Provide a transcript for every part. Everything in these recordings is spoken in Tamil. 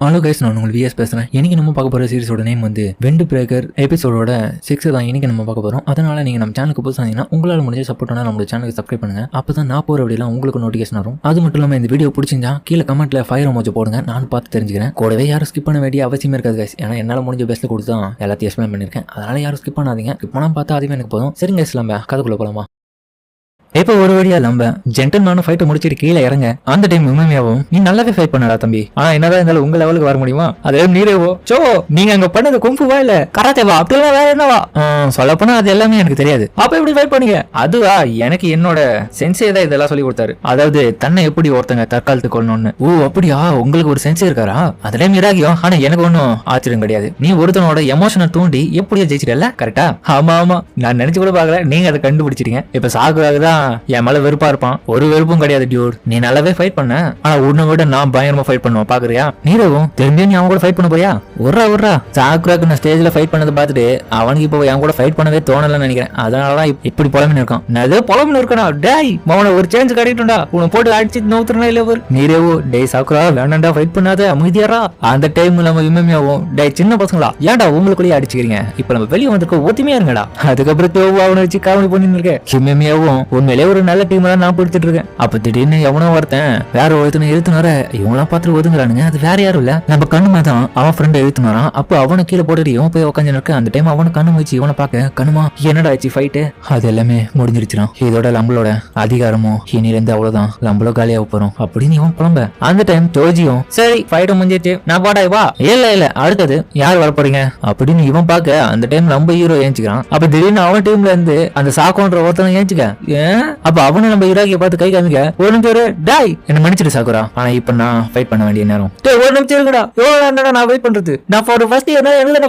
ஹலோ கைஸ், நான் உங்களுக்கு விஎஸ் பேசுகிறேன். இன்றைக்கி நம்ம பார்க்க போகிற சீரிஸோட நேம் வந்து வெண்டு பிரேக்கர் எபிசோடோட 6 தான் இன்றைக்கி நம்ம பார்க்க போகிறோம். அதனால் நீங்கள் நம்ம சேனலுக்கு புதுசாக இருந்தீங்கன்னா உங்களால் முடிஞ்ச சப்போர்ட் பண்ணால் நம்மளோட சேனலுக்கு சப்ஸ்கிரைப் பண்ணுங்கள். அப்போ தான் நான் போகிற அப்படிலாம் உங்களுக்கு நோட்டிஃபிகேஷன் வரும். அது மட்டும் இல்லாமல் இந்த வீடியோ பிடிச்சிருந்தா கீழே கமெண்ட்டில் ஃபயர் எமோஜி போடுங்க, நான் பார்த்து தெரிஞ்சுக்கிறேன். கூடவே யாரும் ஸ்கிப் பண்ண வேண்டிய அவசியமே இருக்காது கைஸ். ஏன்னா என்னால் முடிஞ்ச பெஸ்ட்டில் கொடுத்து தான் எல்லாத்தையும் எக்ஸ்பிளைன் பண்ணியிருக்கேன். அதனால் யாரும் ஸ்கிப் பண்ணாதீங்க. ஸ்கிப் பண்ணால் பார்த்தா அதுவே எனக்கு போதும். சரிங்க கைஸ், நம்ம கதைக்குள்ளே போகலாமா? இப்ப ஒரு வழியா நம்ம ஜென்டல்மேனும் ஃபைட்டை முடிச்சிட்டு கீழே இறங்க. அந்த டைம் உண்மையாவும் நீ நல்லாவே ஃபைட் பண்ணடா தம்பி. என்னதான் இருந்தாலும் உங்க லெவலுக்கு வர முடியுமா? அதே நீரேவோ சோ நீங்க அங்க பண்ணது கும்புவா இல்ல கராத்தேவா அப்படிலாம் வேற என்னவா? சொல்ல போனா அது எல்லாமே எனக்கு தெரியாது. அப்ப எப்படி ஃபைட் பண்ணீங்க? அதுவா, எனக்கு என்னோட சென்சே தான் இதெல்லாம் சொல்லி கொடுத்தாரு. அதாவது தன்னை எப்படி ஒருத்தங்க தற்காலத்துக்கு கொள்ளணும்னு. ஓ அப்படியா, உங்களுக்கு ஒரு சென்சே இருக்காரா? அதுல மிராகியும். ஆனா எனக்கு ஒன்னும் ஆச்சரியம் கிடையாது. நீ ஒருத்தனோட எமோஷனை தூண்டி எப்படியா ஜெயிச்சிடல? கரெக்டா? ஆமா ஆமா, நான் நினைச்சு கூட பாக்கல, நீங்க அதை கண்டுபிடிச்சிட்டீங்க. இப்ப சாகுவாக தான் என் மேல வெறுப்பா இருப்பான். ஒரு வெறுப்பும் கிடையாது டியூட். நீ நல்லாவே ஃபைட் பண்ண. ஆனா உன்னை விட நான் பயங்கரமா ஃபைட் பண்ணுவேன் பாக்குறியா? நீரவும் திரும்பியும் நீ அவன் கூட ஃபைட் பண்ண போறியா? உர்றா சாக்குராக்கு நான் ஸ்டேஜ்ல ஃபைட் பண்ணதை பார்த்துட்டு அவனுக்கு இப்போ என் கூட ஃபைட் பண்ணவே தோணலன்னு நினைக்கிறேன். அதனாலதான் இப்படி புலமின்னு இருக்கான். நான் ஏதோ புலமின்னு இருக்கா? டேய் மவனை ஒரு சேஞ்ச் கிடைக்கட்டும்டா. உன்னை போட்டு அடிச்சு நோத்துறா இல்ல ஒரு நீரேவோ. டேய் சாக்குரா வேண்டாண்டா, ஃபைட் பண்ணாத, அமைதியாரா. அந்த டைம் நம்ம விமமியாவும் டேய் சின்ன பசங்களா ஏன்டா உங்களுக்குள்ளேயே அடிச்சுக்கிறீங்க? இப்ப நம்ம வெளியே வந்திருக்க ஒத்துமையா இருங்கடா. அதுக்கப்புறம் அவனை வச்சு காமெடி பண்ணிட்டு இருக்கேன். விமமியாவும் உண்மையிலே ஒரு நல்ல டீம் நான் பிடிச்சிட்டு இருக்கேன். அப்ப திடீர்னு எவனோ ஒருத்தன் வேற ஒருத்தனை இழுத்துனார. இவங்களாம் பார்த்துட்டு ஒதுங்குறானுங்க. அது வேற யாரும் இல்ல, நம்ம கண்ணுமா தான் அவன் ஃப்ரெண்ட் இழுத்துனாரான். அப்ப அவனை கீழே போட்டுட்டு இவன் போய் உட்காந்து இருக்க. அந்த டைம் அவனை கண்ணு வச்சு இவனை பார்க்க, கண்ணுமா என்னடா ஆச்சு ஃபைட்டு? அது எல்லாமே முடிஞ்சிருச்சுனா இதோட நம்மளோட அதிகாரமும் இனிலேருந்து அவ்வளவுதான், நம்மளோ காலியாக போறோம் அப்படின்னு இவன் புலம்ப. அந்த டைம் ஜோஜியும் சரி ஃபைட்டு முடிஞ்சிச்சு, நான் பாடா வா. இல்ல அடுத்தது யார் வர போறீங்க அப்படின்னு இவன் பார்க்க. அந்த டைம் நம்ம ஹீரோ ஏஞ்சிக்கிறான். அப்ப திடீர்னு அவன் டீம்ல இருந்து அந்த சாக்கோன்ற ஒருத்தனை ஏஞ்சிக்க. அப்ப அவனை நம்ம இராகிய பார்த்து கை காமிக்க. ஒரு நிமிஷம் டாய் என்ன மன்னிச்சிட்டு சாக்குரா, ஆனா இப்ப நான் ஃபைட் பண்ண வேண்டிய நேரம். ஒரு நிமிஷம் இருக்குடா, எவ்வளவு நேரம் நான் வெயிட் பண்றது? நான்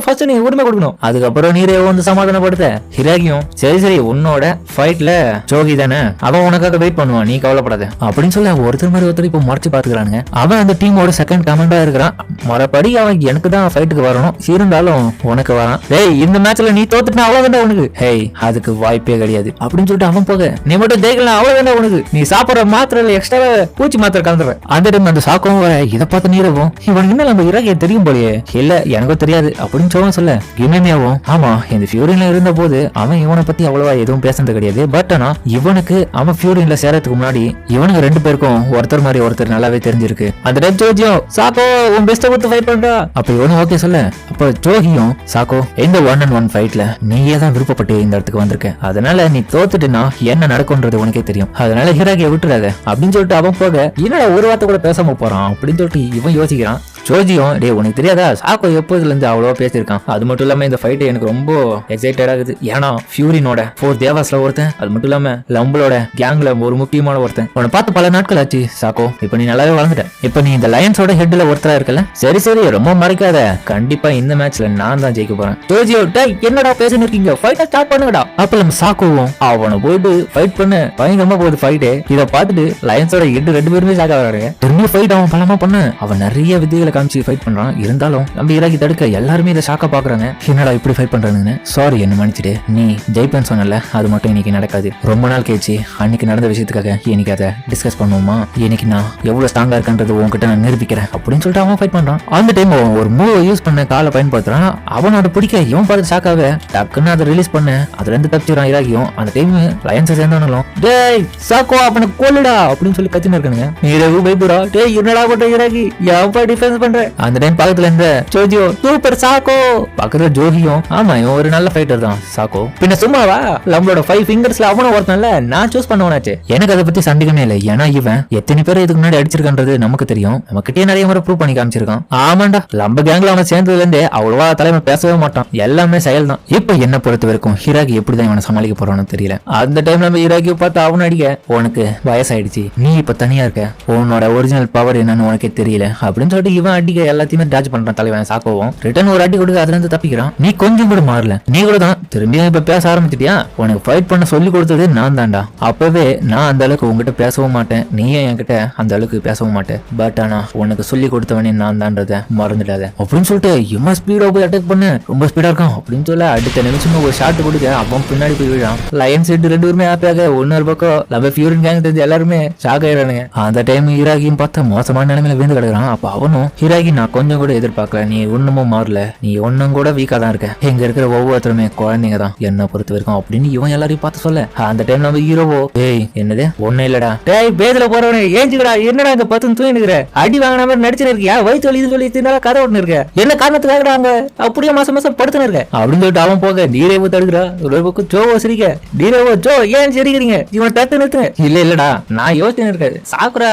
ஃபர்ஸ்ட் நீ உரிமை கொடுக்கணும். அதுக்கப்புறம் நீரே வந்து சமாதானப்படுத்த. ஹிராகியும் சரி உன்னோட ஃபைட்ல ஜோகி தானே, அவன் உனக்காக வெயிட் பண்ணுவான், நீ கவலைப்படாத அப்படின்னு சொல்ல ஒருத்தர் மாதிரி ஒருத்தர் இப்ப மறைச்சு பாத்துக்கிறானுங்க. அவன் அந்த டீமோட செகண்ட் கமெண்டா இருக்கிறான். மறுபடி அவன் எனக்கு தான் ஃபைட்டுக்கு வரணும், இருந்தாலும் உனக்கு வரான். டேய் இந்த மேட்ச்ல நீ தோத்துட்டா அவ்வளவுதான் உனக்கு. ஹேய் அதுக்கு வாய்ப்பே கிடையாது அப்படின்னு சொல்லிட்டு அவன் போக. நீ மட்டும் ஜெயிக்கலாம் அவ்வளவுதான் உனக்கு, நீ சாப்பிடுற மாத்திரை எக்ஸ்ட்ரா பூச்சி மாத்திரை கலந்துருவேன். அந்த டைம் அந்த சாக்கம் வர. இதை பார்த்து நீரவும் இவனுக்கு என்ன நம்ம இராகிய தெரியும் போலயே. இல்ல எனக்கும் தெரியாது அப்படின்னு சொல்ல. கிமேமியாவும் ஆமா இந்த ஃபியூரின்ல இருந்த போது அவன் இவனை பத்தி அவ்வளவா எதுவும் பேசுறது கிடையாது. பட் ஆனா இவனுக்கு அவன் ஃபியூரின்ல சேரத்துக்கு முன்னாடி இவனுக்கு ரெண்டு பேருக்கும் ஒருத்தர் மாதிரி ஒருத்தர் நல்லாவே தெரிஞ்சிருக்கு. அந்த டைம் ஜோஜியும் சாக்கோ உன் பெஸ்ட கொடுத்து ஃபைட் பண்றா அப்ப இவனும் ஓகே சொல்ல. அப்ப ஜோகியும் சாக்கோ இந்த 1-on-1 ஃபைட்ல நீயே தான் விருப்பப்பட்டு இந்த இடத்துக்கு வந்திருக்க, அதனால நீ தோத்துட்டுனா என்ன நடக்கும்ன்றது உனக்கே தெரியும், அதனால ஹிராகிய விட்டுறாத அப்படின்னு சொல்லிட்டு அவன் போக. என்னடா ஒரு வார்த்தை கூட பேசாம போறான் அப்படின்னு சொல்லிட்டு இவன் யோசிக்கிறான். ஜோஜியும் டே உனக்கு தெரியாதா சாக்கோ எப்போதுல இருந்து அவ்வளவா பேசியிருக்கான். அது மட்டும் இல்லாம இந்த ஃபைட் எனக்கு ரொம்ப எக்ஸைட்டட் ஆகுது. ஏன்னா ஃபியூரினோட 4 தேவாஸ்ல ஒருத்தன், அது மட்டும் இல்லாம நம்மளோட கேங்ல ஒரு முக்கியமான ஒருத்தன். உன்னை பார்த்து பல நாட்கள் ஆச்சு சாக்கோ, இப்ப நீ நல்லாவே வளர்ந்துட்ட. இப்ப நீ இந்த லயன்ஸோட ஹெட்ல ஒருத்தரா இருக்கல. சரி ரொம்ப மறைக்காத, கண்டிப்பா இந்த மேட்ச்ல நான் தான் ஜெயிக்க போறேன். ஜோஜியோ டே என்னடா பேசின்னு இருக்கீங்க, ஃபைட்டை ஸ்டார்ட் பண்ணுங்கடா. அப்ப நம்ம சாக்கோவும் அவனை போயிட்டு ஃபைட் பண்ண பயங்கரமா போகுது ஃபைட்டு. இதை பார்த்துட்டு லயன்ஸோட ஹெட் ரெண்டு பேருமே ஷாக் ஆகிறாங்க. திரும்பி ஃபைட் அவன் பலமா பண்ண. அவன் நிறைய விதிகளை காமிச்சு ஃபைட் பண்றான். இருந்தாலும் நம்ம இராகி தடுக்க எல்லாருமே இதை ஷாக்கா பாக்குறாங்க. என்னடா இப்படி ஃபைட் பண்றானுன்னு. சாரி என்ன மன்னிச்சிடு, நீ ஜெயிப்பேன்னு சொன்னல, அது மட்டும் இன்னைக்கு நடக்காது. ரொம்ப நாள் கழிச்சு அன்னைக்கு நடந்த விஷயத்துக்காக இன்னைக்கு அதை டிஸ்கஸ் பண்ணுவோமா? இன்னைக்கு நான் எவ்வளவு ஸ்ட்ராங்கா இருக்கன்றது உன்கிட்ட நான் நிரூபிக்கிறேன் அப்படின்னு சொல்லிட்டு அவன் ஃபைட் பண்றான். அந்த டைம் அவன் ஒரு மூவ் யூஸ் பண்ண காலை பயன்படுத்துறான். அவனோட பிடிக்க இவன் பார்த்து ஷாக்காக டக்குன்னு அதை ரிலீஸ் பண்ண. அதுல இருந்து தப்பிச்சுறான் இராகியும். அந்த டைம் லயன்ஸை சேர்ந்தவனும் டேய் சாக்கோ அவனை கொல்லுடா அப்படின்னு சொல்லி கத்தின்னு இருக்கானுங்க. நீரவு பயப்படுறா. டேய் என்னடா பண்ற இராகி, ஏன்பா டிஃபென்ஸ் பண்ற? அந்த டைம் பக்கத்துல இருந்த ஜோஜியோ சூப்பர் சாக்கோ, பக்கத்துல ஜோகியும் ஆமா இவன் ஒரு நல்ல ஃபைட்டர் தான் சாக்கோ. பின்ன சும்மாவா நம்மளோட 5 ஃபிங்கர்ஸ்ல அவனும் ஒருத்தன்ல நான் சூஸ் பண்ணவனாச்சு. எனக்கு அதை பத்தி சந்தேகமே இல்லை. ஏன்னா இவன் எத்தனை பேர் இதுக்கு முன்னாடி அடிச்சிருக்கான்றது நமக்கு தெரியும். நமக்கிட்டே நிறைய முறை ப்ரூவ் பண்ணி காமிச்சிருக்கான். ஆமாண்டா நம்ம கேங்ல அவனை சேர்ந்ததுல இருந்தே அவ்வளவா தலைமை பேசவே மாட்டான், எல்லாமே செயல் தான். இப்ப என்ன பொறுத்த வரைக்கும் ஹிராகி எப்படிதான் இவனை சமாளிக்க போறான்னு தெரியல. அந்த டைம் நம்ம ஹிராகியை பார்த்து அவனை அடிக்க. உனக்கு வயசாயிடுச்சு, நீ இப்ப தனியா இருக்க, உன்னோட ஒரிஜினல் பவர் என்னன்னு உனக்கே தெரியல அப்படின்னு சொல்லிட்டு இவன் அடிக்க எல்லாத்தையுமே டாச் பண்றான் தலைவன் சாக்கோவும். ரிட்டர்ன் ஒரு அடி கொடுக்க அதுல இருந்து தப்பிக்கிறான். நீ கொஞ்சம் கூட மாறல, நீ கூட தான் திரும்பியும் இப்ப பேச ஆரம்பிச்சிட்டியா? உனக்கு ஃபைட் பண்ண சொல்லி கொடுத்தது நான் தான்டா. அப்பவே நான் அந்த அளவுக்கு உங்ககிட்ட பேசவும் மாட்டேன், நீயே என்கிட்ட அந்த அளவுக்கு பேசவும் மாட்டேன். பட் ஆனா உனக்கு சொல்லி கொடுத்தவனே நான் தான்றத மறந்துடாத அப்படின்னு சொல்லிட்டு இவன் ஸ்பீடா போய் அட்டாக் பண்ண. ரொம்ப ஸ்பீடா இருக்கான் அப்படின்னு சொல்ல அடுத்த நிமிஷம் ஒரு ஷாட் கொடுக்க அவன் பின்னாடி போய் விழான். லயன்ஸ் ரெண்டு பேருமே ஹாப்பியாக ஒன்னொரு பக்கம் நம்ம ஃபியூரின் கேங் தெரிஞ்சு எல்லாருமே ஷாக் ஆயிடுறானுங்க. அந்த டைம் ஈராகியும் பார்த்தா மோசமான நிலைமையில விழுந்து கிடக்குறான். அப்ப அவனும் ஹிராகி நான் கொஞ்சம் கூட எதிர்பார்க்கல, நீ ஒண்ணுமும் மாறல, நீ ஒன்னும் கூட வீக்கா தான் இருக்க, எங்க இருக்கிற ஒவ்வொருத்தருமே குழந்தைங்க தான் என்ன பொறுத்த வரைக்கும் அப்படின்னு இவன் எல்லாரையும் பார்த்து சொல்ல, அந்த டைம் நம்ம ஹீரோவோ ஏய் என்னது ஒண்ணு இல்லடா டேய் பேதுல போறவனே ஏஞ்சிக்கடா, என்னடா இங்க பத்து தூங்கி நிக்கிற, அடி வாங்கின மாதிரி நடிச்சு இருக்கியா, வயிற்று வலி சொல்லி தின்னால கதை ஒண்ணு இருக்க, என்ன காரணத்துக்காக அங்க அப்படியே மாசம் மாசம் படுத்துன்னு இருக்க அப்படின்னு சொல்லிட்டு அவன் போக நீரேவோ தடுக்கிறா. ஒரு பக்கம் ஜோவோ சிரிக்க, நீரேவோ ஜோ ஏன் சிரிக்கிறீங்க, இவன் தட்டு நிறுத்து. இல்ல இல்லடா நான் யோசனை இருக்காது, சாக்குரா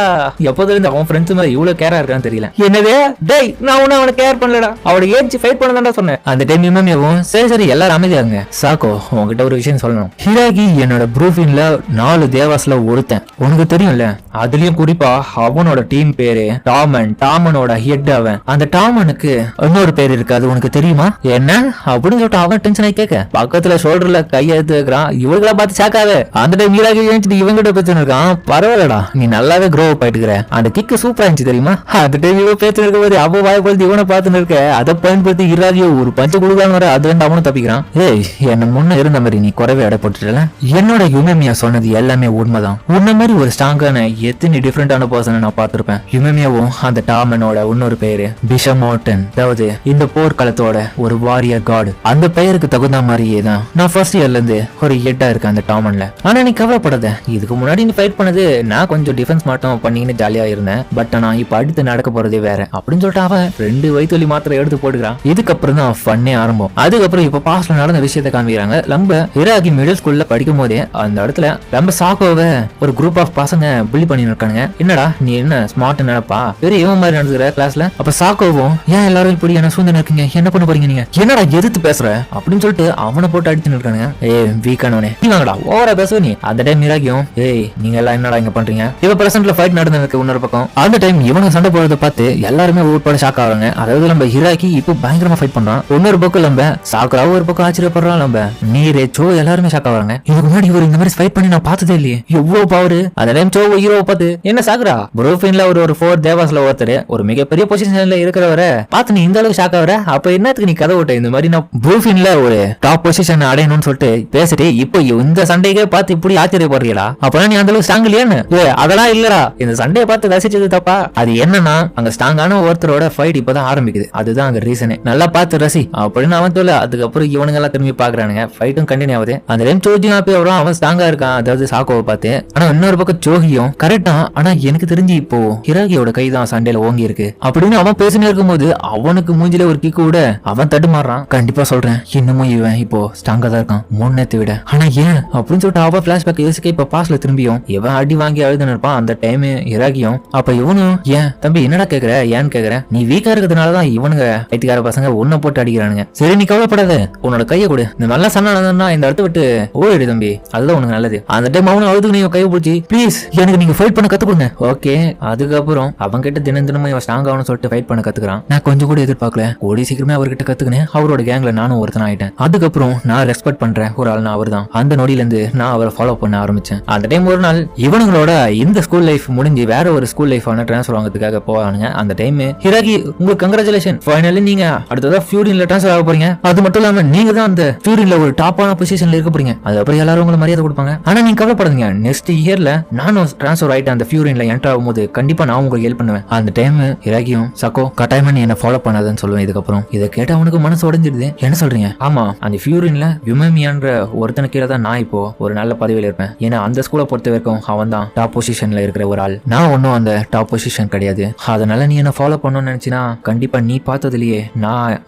எப்போதுல இருந்து அவன் ஃப்ரெண்ட்ஸ் மேல இவ்வளவு கேரா இருக்கான்னு தெரியல. என்னது டேய் நான் ஒன்னும் அவனை கேர் பண்ணலடா, அவனை ஏஞ்சி ஃபைட் பண்ணதான்டா சொன்னேன். அந்த டைம் இமாமியாவும் சரி சரி எல்லாரும் அமைதியாங்க. சாக்கோ உங்ககிட்ட ஒரு விஷயம் சொல்லணும், ஹிராகி என்னோட ப்ரூஃபின்ல 4 தேவாஸ்ல ஒருத்தன் உனக்கு தெரியும்ல, அதுலயும் குறிப்பா அவனோட டீம் பேரு டாமன், டாமனோட ஹெட் அவன். அந்த டாமனுக்கு இன்னொரு பேர் இருக்கு, அது உனக்கு தெரியுமா என்ன அப்படின்னு சொல்லிட்டு அவன் டென்ஷன் ஆகி கேட்க, பக்கத்துல ஷோல்டர்ல கையை எடுத்து வைக்கிறான். இவங்கள பார்த்து சாக்காத. அந்த டைம் ஹிராகி ஏஞ்சிட்டு இவங்கிட்ட பேச்சு இருக்கான், பரவாயில்லடா நீ நல்லாவே க்ரோ அப் ஆயிட்டு இருக்கிற, அந்த கிக்கு சூப்பரா இருந்துச்சு தெரியுமா. அந்த டைம் இவன் பேச்சு இருக்க போது அவ வாய்ப்பு இவனை பார்த்துன்னு இருக்க, அதை பயன்படுத்தி ஹிராகியோ ஒரு பஞ்சு கொடுக்காம வர அது வந்து அவனும் தப்பிக்கிறான். ஏய் என்ன முன்ன இருந்த மாதிரி நீ குறைவே அடைப்பட்டுல, என்னோட யுமேமியா சொன்னது எல்லாமே உண்மைதான், உன்ன மாதிரி ஒரு ஸ்ட்ராங்கான எத்தனை டிஃபரெண்டான பர்சனை நான் பார்த்திருப்பேன். யுமேமியாவும் அந்த டாமனோட இன்னொரு பேரு பிஷமோட்டன், அதாவது இந்த போர்க்களத்தோட ஒரு வாரியர் காட். அந்த பெயருக்கு தகுந்த மாதிரியே தான் நான் ஃபர்ஸ்ட் இயர்ல இருந்து ஒரு ஹெட்டா இருக்கேன் அந்த டாமன்ல. ஆனா நீ கவலைப்படாத, இதுக்கு முன்னாடி நீ ஃபைட் பண்ணது நான் கொஞ்சம் டிஃபென்ஸ் மட்டும் பண்ணின்னு ஜாலியா இருந்தேன், பட் நான் இப்ப அடுத்து நடக்க போறதே வேற அப்படின்னு சொல்லிட்டு அவன் 2 வயிற்றுவலி மாத்திரை எடுத்து போட்டுக்கிறான். இதுக்கப்புறம் தான் ஃபன்னே ஆரம்பம். அதுக்கப்புறம் இப்ப பாஸ்ட்ல நடந்த விஷயத்தை காமிக்கிறாங்க. நம்ம ஹிராகி மிடில் ஸ்கூல்ல படிக்கும் போதே அந்த இடத்துல நம்ம சாக்கோவை ஒரு குரூப் ஆஃப் பசங்க புள்ளி பண்ணி இருக்கானுங்க. என்னடா நீ என்ன ஸ்மார்ட் நினைப்பா, பெரிய இவன் மாதிரி நடந்துக்கிற கிளாஸ்ல. அப்ப சாக்கோவும் ஏன் எல்லாரும் இப்படி என்ன சூழ்நிலை இருக்கீங்க, என்ன பண்ண போறீங்க நீங்க, என்னடா எதிர்த்து பேசுற அப்படின்னு சொல்லிட்டு அவனை போட்டு அடிச்சுன்னு இருக்கானுங்க. ஏய் வீக்கானவனே நீங்கடா ஓவரா பேசுவ நீ. அந்த டைம் ஹிராகியும் ஏய் நீங்க எல்லாம் என்னடா இங்க பண்றீங்க, இப்ப பிரசன்ட்ல ஃபைட் நடந்துருக்கு இன்னொரு பக்கம். அந்த டைம் இவனுக்கு சண்டை போறதை பார்த்து எல்லாருமே உட்பட ஷாக் ஆகுறாங்க. அதாவது நம்ம ஹிராகி இப்போ பயங்கரமா ஃபைட் பண்றான், இன்னொரு பக்கம் நம்ம சாக்குராவும் ஒரு பக்கம் ஆச்சரியப்படுறான், நம்ம நீரே சோ எல்லாருமே ஷாக் ஆகுறாங்க. இதுக்கு முன்னாடி இவர் இந்த மாதிரி ஃபைட் பண்ணி நான் பார்த்ததே இல்லையே, எவ்வளவு பவர். அந்த டைம் சோ ஹீரோவை பார்த்து என்ன சாக்குரா ப்ரூஃபின்ல ஒரு 4 தேவாஸ்ல ஒருத்தர் ஒரு மிகப்பெரிய பொசிஷன்ல இருக்கிறவரை பார்த்து நீ இந்த அளவுக்கு ஷாக் ஆகுற, அப்ப என்னத்துக்கு நீ கதை விட்ட, இந்த மாதிரி நான் ப்ரூஃபின்ல ஒரு டாப் பொசிஷன் அடையணும்னு சொல்லிட்டு பேசிட்டு இப்போ இந்த சண்டைக்கே பார்த்து இப்படி ஆச்சரியப்படுறீங்களா, அப்பதான் நீ அந்த அளவுக்கு ஸ்ட்ராங் இல்லையான்னு. அதெல்லாம் இல்லடா, இந்த சண்டையை பார்த்து ரசிச்சது தப்பா, அது என்னன்னா அங்க ஸ்ட்ராங்கான ஒருத்தரோட ஃபைட் இப்பதான் ஆரம்பிக்குது, அதுதான் அங்க ரீசனே, நல்லா பார்த்து ரசி அப்படின்னு அவன் சொல்ல. அதுக்கப்புறம் இவனுங்க எல்லாம் திரும்பி பாக்குறானுங்க, ஃபைட்டும் கண்டினியூ ஆகுது. அந்த டைம் சோஜியும் அப்பயும் அவன் ஸ்ட்ராங்கா இருக்கான், அதாவது சாக்கோவை பார்த்து. ஆனா இன்னொரு பக்கம் சோகியும் கரெக்டா, ஆனா எனக்கு தெரிஞ்சு இப்போ ஹிராகியோட கை தான் சண்டையில ஓங்கி இருக்கு அப்படின்னு அவன் பேசினே இருக்கும்போது அவனுக்கு மூஞ்சில ஒரு கிக்கு விட அவன் தடுமாறான். கண்டிப்பா சொல்றேன் இன்னமும் இவன் இப்போ ஸ்ட்ராங்கா தான் இருக்கான் முன்னேத்து விட, ஆனா ஏன் அப்படின்னு சொல்லிட்டு அவன் பிளாஷ்பேக் யோசிக்க இப்ப பாஸ்ல திரும்பியும் இவன் அடி வாங்கி அழுதுன்னு இருப்பான். அந்த டைம் ஹிராகியும் அப்ப இவனும் ஏன் தம்பி என்னடா கேக்குற, ஏன்னு கேக்குற, நீ வீக்கா இருக்கிறதுனாலதான் இவனுங்க ஐத்திகார பசங்க உன்னை போட்டு அடிக்கிறானுங்க, சரி நீ கவலைப்படாத உன்னோட கையை கொடு, இந்த நல்ல சண்டை நடந்தா இந்த இடத்த விட்டு ஓடிடு தம்பி, அதுதான் உனக்கு நல்லது. அந்த டைம் அவனும் அழுதுக்கு நீ கையை பிடிச்சி ப்ளீஸ் எனக்கு நீங்க ஃபைட் பண்ண கத்துக்கோங்க. ஓகே அதுக்கப்புறம் அவன் கிட்ட தினமும் இவன் ஸ்ட்ராங் ஆகணும்னு சொல்லிட்டு ஃபைட் பண்ண கத்துக்கிறான். நான் கொஞ்சம் கூட எதிர்பார்க்கல, கூடி சீக்கிரமே அவர்கிட்ட கத்துக்கினேன், அவரோட கேங்ல நானும் ஒருத்தன் ஆயிட்டேன். அதுக்கப்புறம் நான் ரெஸ்பெக்ட் பண்றேன் ஒரு ஆள் அவர் தான். அந்த நொடியில இருந்து நான் அவரை ஃபாலோ பண்ண ஆரம்பிச்சேன். அந்த டைம் ஒரு நாள் இவனுங்களோட இந்த ஸ்கூல் லைஃப் முடிஞ்சு வேற ஒரு ஸ்கூல் லைஃப் ட்ரான்ஸ்ஃபர் வாங்கிறதுக்காக போவானுங்க. அந்த டைம் ஹிராகி உங்களுக்கு கங்க்ராச்சுலேஷன், ஃபைனலி நீங்க அடுத்ததா ஃபியூரின்ல ட்ரான்ஸ்ஃபர் ஆக போறீங்க, அது மட்டும் இல்லாம நீங்க தான் அந்த ஃபியூரின்ல ஒரு டாப்பான பொசிஷன்ல இருக்க போறீங்க, அதுக்கப்புறம் எல்லாரும் உங்களுக்கு மரியாதை கொடுப்பாங்க. ஆனா நீங்க கவலைப்படாதீங்க, நெக்ஸ்ட் இயர்ல நானும் ட்ரான்ஸ்ஃபர் ஆயிட்டு அந்த ஃபியூரின்ல என்டர் ஆகும்போது கண்டிப்பா நான் உங்களுக்கு ஹெல்ப் பண்ணுவேன். அந்த டைம் ஹிராகியும் சக்கோ கட்டாயமா நீ என்ன ஃபாலோ பண்ணாதன்னு சொல்லுவேன். இதுக்கப்புறம் இதை கேட்ட அவனுக்கு மனசு உடைஞ்சிடுது. என்ன சொல்றீங்க, ஆமா அந்த ஃபியூரின்ல யுமேமியான்ற ஒருத்தனை கீழே தான் நான் இப்போ ஒரு நல்ல பதவியில் இருப்பேன், ஏன்னா அந்த ஸ்கூலை பொறுத்த வரைக்கும் அவன் தான் டாப் பொசிஷன்ல இருக்கிற ஒரு ஆள், நான் ஒன்னும் அந்த டாப் பொசிஷன் கிடையாது. அதனால நீ என்ன ஃபாலோ பண்ணணும்னு நினைச்சினா கண்டிப்பா நீ பார்த்ததுலயே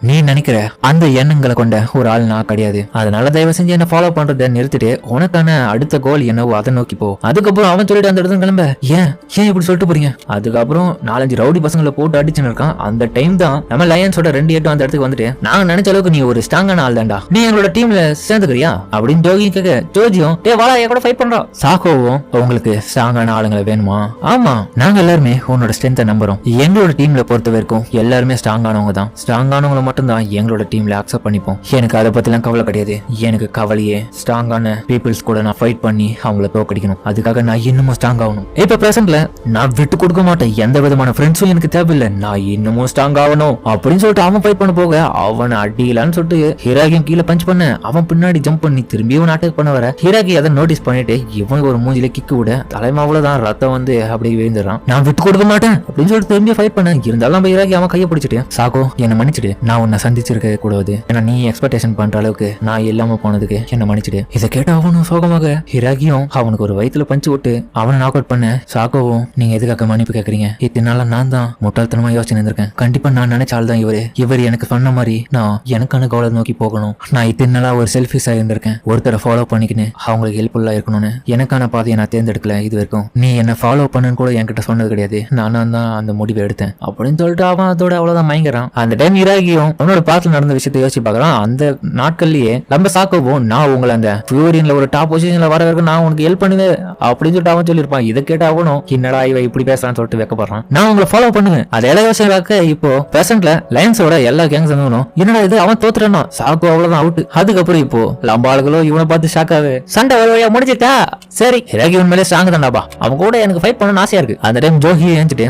நீ நினைக்கிற அந்த எண்ணங்களை கொண்ட ஒரு ஆள் நான் கிடையாது. அதனால தயவு செஞ்சு என்ன ஃபாலோ பண்றதை நிறுத்திட்டு உனக்கான அடுத்த கோல் என்னவோ அதை நோக்கி போ. அதுக்கப்புறம் அவன் சொல்லிட்டு அந்த இடத்துல கிளம்ப, ஏன் இப்படி சொல்லிட்டு போறீங்க. அதுக்கப்புறம் 4-5 ரவுடி பசங்களை போட்டு அடிச்சுன்னு இருக்கான். அந்த டைம் தான் நம்ம லயன்ஸோட 2 8 அந்த இடத்துக்கு வந்துட்டு, நான் நினைச்ச அளவுக்கு நீ ஒரு ஸ்ட்ராங்கான ஆள் தான்டா, நீ எங்களோட டீம்ல சேர்ந்துக்கிறியா அப்படின்னு ஜோகி கேட்க, ஜோஜியும் வாடா என் கூட ஃபைட் பண்றோம். சாக்கோவும் உங்களுக்கு ஸ்ட்ராங்கான ஆளுங்களை வேணுமா, ஆமா நாங்க எல்லாருமே உன்னோட ஸ்ட்ரென்த்தை நம்புறோம், எங்களோட டீம்ல பொறுத்த வரைக்கும் எல்லாருமே ஸ்ட்ராங்கானவங்க தான், ஸ்ட்ராங்கானவங்களை மட்டும் தான் எங்களோட டீம்ல அக்செப்ட் பண்ணிப்போம். எனக்கு அதை பத்திலாம் கவலை கிடையாது, எனக்கு கவலையே ஸ்ட்ராங்கான பீப்புள்ஸ் கூட நான் ஃபைட் பண்ணி அவங்கள தோக்கடிக்கணும், அதுக்காக நான் இன்னமும் ஸ்ட்ராங் ஆகணும். இப்ப பிரசன்ட்ல நான் விட்டு கொடுக்க மாட்டேன், எந்த விதமான ஃப்ரெண்ட்ஸும் எனக்கு தேவையில்லை, நான் இன்னமும் ஸ்ட்ராங் ஆகணும் அப்படின்னு சொல்லிட்டு அவன் ஃபைட் பண்ண போக அவனை அடிக்கலான்னு சொல்லிட்டு ஹிராகியும் கீழே பஞ்ச் பண்ண, அவன் பின்னாடி ஜம்ப் பண்ணி திரும்பி இவன் அட்டாக் பண்ண வர ஹிராகி அதை நோட்டீஸ் பண்ணிட்டு இவன் ஒரு மூஞ்சில கிக்கு விட தலைமை அவ்வளவுதான் ரத்தம் வந்து அப்படியே விழுந்துடுறான். நான் விட்டு கொடுக்க மாட்டேன் அப்படின்னு சொல்லிட்டு திரும்பி ஃபைட் பண்ண இருந்தாலும் நம்ம ஹிராகி அவன் கையை பிடிச்சிட்டு சாகோ என்ன மன்னிச்சிடு, நான் உன்னை சந்திச்சிருக்க கூடாது, ஏன்னா நீ எக்ஸ்பெக்டேஷன் பண்ற அளவுக்கு நான் இல்லாம போனதுக்கு என்ன மன்னிச்சிடு. இதை கேட்ட அவனும் சோகமாக ஹிராகியும் அவனுக்கு ஒரு வயிற்றுல பஞ்சு விட்டு அவனை நாக் அவுட் பண்ண சாகோவும் நீங்க எதுக்காக மன்னிப்பு கேட்கறீங்க, இதனால நான் தான் முட்டாள்தனமா யோசிச்சு இருந்திருக்கேன், கண்டிப்பா நான் நினைச்ச ஆள் தான் இவர் எனக்கு சொன்ன மாதிரி நான் எனக்கான கோலை நோக்கி போகணும், நான் இத்தனை ஒரு செல்ஃபிஷா இருந்திருக்கேன், ஒருத்தரை ஃபாலோ பண்ணிக்கின்னு அவங்களுக்கு ஹெல்ப்ஃபுல்லா இருக்கணும்னு எனக்கான பாதையை நான் தேர்ந்தெடுக்கல, இது வரைக்கும் நீ என்ன ஃபாலோ பண்ணுன்னு கூட என்கிட்ட சொன்னது கிடையாது, நானா தான் அந்த முடிவை எடுத்தேன் அப்படின்னு சொல்லிட்டு அவன் அதோட அவ்வளவுதான் மயங்கிறான். அந்த டைம் ஹிராகியும் அவனோட பாத்துல நடந்த விஷயத்தை யோசிச்சு பாக்குறான். அந்த நாட்கள்லயே நம்ம சாக்கோவும் நான் உங்களை அந்த ஃபியூரியன்ல ஒரு டாப் பொசிஷன்ல வர வரைக்கும் நான் உனக்கு ஹெல்ப் பண்ணுவேன் அப்படின்னு சொல்லிட்டு அவன் சொல்லியிருப்பான். இதை கேட்ட அவனும் என்னடா இவ இப்படி பேசலான்னு சொல்லிட்டு வைக்கப்படுறான். நான் உங்களை ஃபாலோ பண்ணுவேன். அது எல்லா யோசனை இப்போ பிரசன்ட்ல லைன்ஸோட எல்லா கேங்ஸ் இருந்தவனும் என்னடா இது அவன் தோத்துறானா, சாக்கோ அவ்வளவுதான் அவுட். அதுக்கப்புறம் இப்போ லம்ப ஆளுகளோ இவனை பார்த்து ஷாக்காது சண்டை ஒரு வழியா முடிஞ்சிட்டா, சரி ஹிராகி உண்மையிலே ஸ்ட்ராங் தான்டாப்பா, அவன் கூட எனக்கு ஃபைட் பண்ணணும்னு ஆசையா இருக்கு. அந்த டைம் ஜோஹி ஏஞ்சிட்டு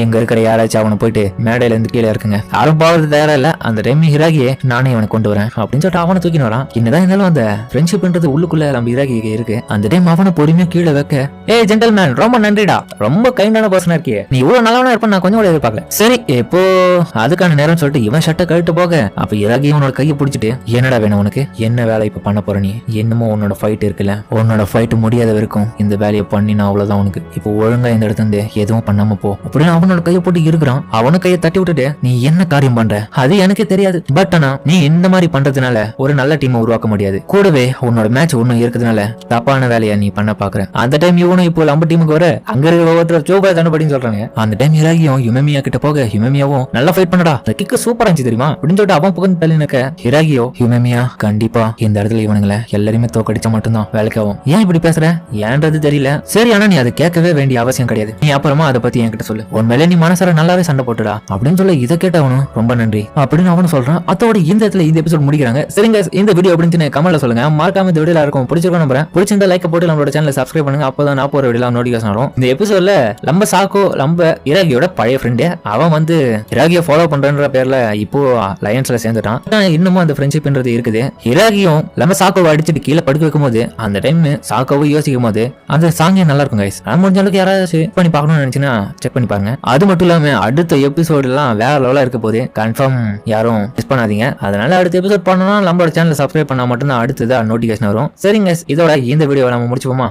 எங்க இருக்கிற யாராச்சும் அவனை போயிட்டு மேடையில இருந்து கீழே இருக்குங்க, யாரும் பாவது தயாரா இல்ல, அந்த டைம் ஹிராகியே நானே அவனை கொண்டு வரேன் அப்படின்னு சொல்லிட்டு அவனை தூக்கின்னு வரான். என்னதான் இருந்தாலும் அந்த ஃப்ரெண்ட்ஷிப்ன்றது உள்ளுக்குள்ள நம்ம ஹிராகி இருக்கு. அந்த டைம் அவனை பொறுமையா கீழே வைக்க ஜென்டல்மேன் ரொம்ப நன்றிடா, ரொம்ப கைண்டான பர்சனா இருக்கியே, நீ இவ்வளவு நல்லவனா இருப்ப நான் கொஞ்சம் கூட எதிர்பார்க்கல, சரி இப்போ அதுக்கான நேரம் சொல்லிட்டு இவன் ஷர்ட்டை கழிட்டு போக அப்ப ஹிராகி அவனோட கையை பிடிச்சிட்டு என்னடா வேணும் உனக்கு, என்ன வேலை இப்ப பண்ண போற, நீ என்னமோ உன்னோட ஃபைட் இருக்குல்ல, உன்னோட ஃபைட் முடியாத வரைக்கும் இந்த வேலையை பண்ணி நான் அவ்வளவுதான் உனக்கு, இப்போ ஒழுங்கா இந்த இடத்துல இருந்து எதுவும் பண்ணாம போ அப்படின்னு அவனோட கையை போட்டு இருக்கிறான். அவனு கையை தட்டி விட்டுட்டு நீ என்ன காரியம் பண்ற அது எனக்கே தெரியாது, பட் ஆனா நீ இந்த மாதிரி பண்றதுனால ஒரு நல்ல டீமை உருவாக்க முடியாது, கூடவே உன்னோட மேட்ச் ஒன்னும் இருக்கிறதுனால தப்பான வேலையை நீ பண்ண பாக்குற. அந்த டைம் இவனும் இப்போ நம்ம டீமுக்கு வர அங்க இருக்கிற ஒவ்வொருத்தர் சோபா தண்டபடின்னு சொல்றாங்க. அந்த டைம் ஹிராகியும் யுமேமியா கிட்ட போக யுமேமியாவும் நல்லா ஃபைட் பண்ணடா, அந்த கிக்கு சூப்பரா இருந்துச்சு தெரியுமா அப்படின்னு சொல்லிட்டு அவன் புகழ்ந்து தள்ளி நிக்க ஹிராகியோ யுமேமியா கண்டிப்பா இந்த இடத்துல இவனுங்களை எல்லாருமே தோக்கடிச்சா மட்டும்தான் வேலைக்காகும், ஏன் இப்படி பேசுற ஏன்றது தெரியல, சரி ஆனா நீ அதை கேட்கவே வேண்டிய அவசியம் கிடையாது, நீ அப்புறமா அதை பத்தி என்கிட்ட சொல்லு, உண்மையிலே நீ மனசார நல்லாவே சண்டை போட்டுடா அப்படின்னு சொல்ல இதை கேட்டவனும் ரொம்ப நன்றி அப்படின்னு அவனு சொல்றான். அதோட இந்த இடத்துல இந்த எபிசோட் முடிக்கிறாங்க. சரிங்க, இந்த வீடியோ அப்படின்னு கமெண்ட்ல சொல்லுங்க, மறக்காம இந்த வீடியோல இருக்கும் பிடிச்சிருக்கோம் நம்புறேன், பிடிச்சிருந்தா லைக் போட்டு நம்மளோட சேனலை சப்ஸ்கிரைப் பண்ணுங்க, அப்பதான் நான் போற வீடியோ நோட்டிஃபிகேஷன் வரும். இந்த எபிசோட்ல நம்ம சாக்கோ நம்ம ஹிராகியோட பழைய ஃப்ரெண்டு அவன் வந்து ஹிராகியை ஃபாலோ பண்றன்ற பேர்ல இப்போ லைன்ஸ்ல சேர்ந்துட்டான். இன்னமும் அந்த ஃப்ரெண்ட்ஷிப்ன்றது இருக்குது. ஹிராகியும் நம்ம சாக்கோவை அடிச்சுட்டு கீழே படுக்க வைக்கும் போது அந்த டைம் சாக்கோவை யோசிக்கும் போது அந்த சாங்கே நல்லா இருக்கும் கைஸ், முடிஞ்ச அளவுக்கு யாராவது செக் பண்ணி பார்க்கணும்னு நினைச்சுன்னா செக் பண்ணி பாருங்க. அது மட்டும் இல்லாம அடுத்த எபிசோடு எல்லாம் வேற லெவலா இருக்க போது கன்ஃபார்ம் யாரும் மிஸ் பண்ணாதீங்க. அதனால அடுத்த எபிசோட் பண்ணணும் நம்மளோட சேனலை சப்ஸ்கிரைப் பண்ணா மட்டும்தான் அடுத்தது நோட்டிஃபிகேஷன் வரும். சரிங்க, இதோட இந்த வீடியோவை நம்ம முடிச்சுப்போமா.